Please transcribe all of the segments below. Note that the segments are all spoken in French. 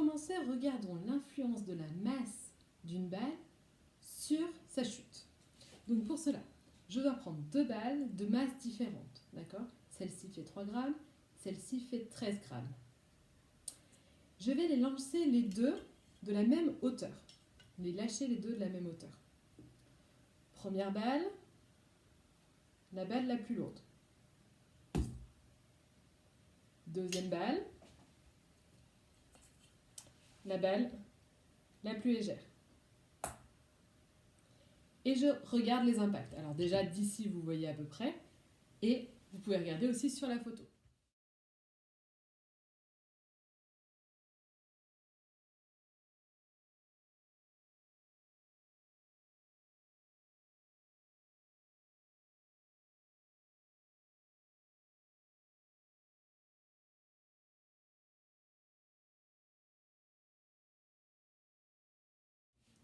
commencer, regardons l'influence de la masse d'une balle sur sa chute. Donc pour cela, je dois prendre deux balles de masse différentes, d'accord? Celle-ci fait 3 grammes, celle-ci fait 13 grammes. Je vais les lancer les deux de la même hauteur, les lâcher les deux de la même hauteur. Première balle, la balle la plus lourde. Deuxième balle, la balle la plus légère. Et je regarde les impacts. Alors déjà, d'ici, vous voyez à peu près. Et vous pouvez regarder aussi sur la photo.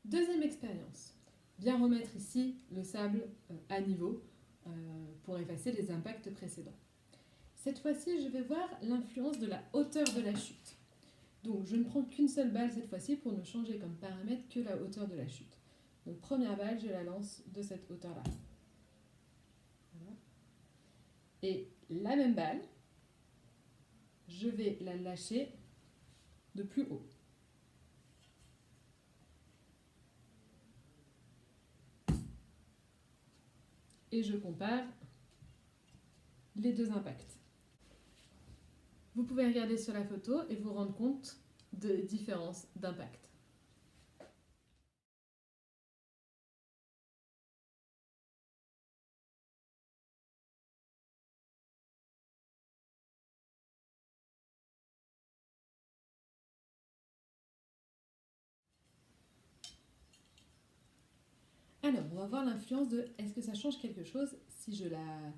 Deuxième expérience. Bien remettre ici le sable à niveau pour effacer les impacts précédents. Cette fois-ci, je vais voir l'influence de la hauteur de la chute. Donc, je ne prends qu'une seule balle cette fois-ci pour ne changer comme paramètre que la hauteur de la chute. Donc, première balle, je la lance de cette hauteur-là. Voilà. Et la même balle, je vais la lâcher de plus haut. Et je compare les deux impacts. Vous pouvez regarder sur la photo et vous rendre compte de différences d'impact. Alors, on va voir l'influence de est-ce que ça change quelque chose si je la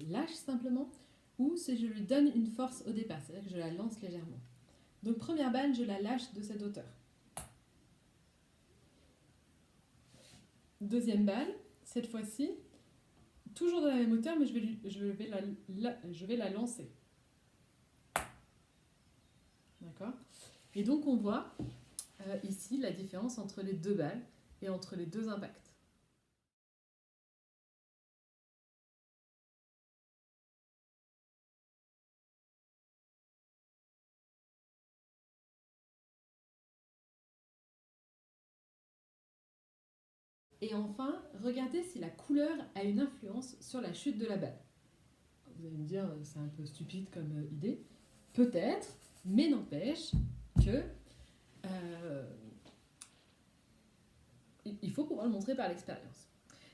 lâche simplement ou si je lui donne une force au départ, c'est-à-dire que je la lance légèrement. Donc première balle, je la lâche de cette hauteur. Deuxième balle, cette fois-ci, toujours de la même hauteur, mais je vais la lancer. D'accord? Et donc on voit ici la différence entre les deux balles et entre les deux impacts. Et enfin, regardez si la couleur a une influence sur la chute de la balle. Vous allez me dire, c'est un peu stupide comme idée. Peut-être, mais n'empêche que il faut pouvoir le montrer par l'expérience.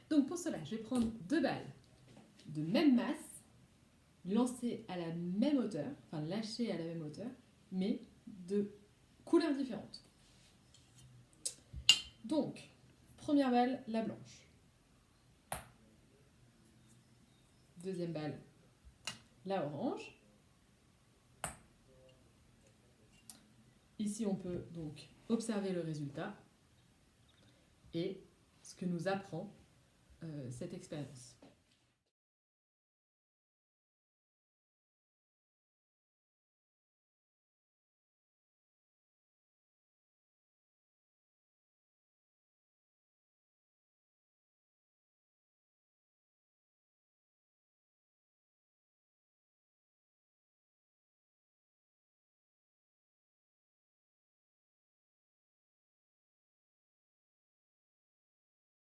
Donc pour cela, je vais prendre deux balles de même masse, lancées à la même hauteur, enfin lâchées à la même hauteur, mais de couleurs différentes. Donc, première balle, la blanche. Deuxième balle, la orange. Ici, on peut donc observer le résultat et ce que nous apprend cette expérience.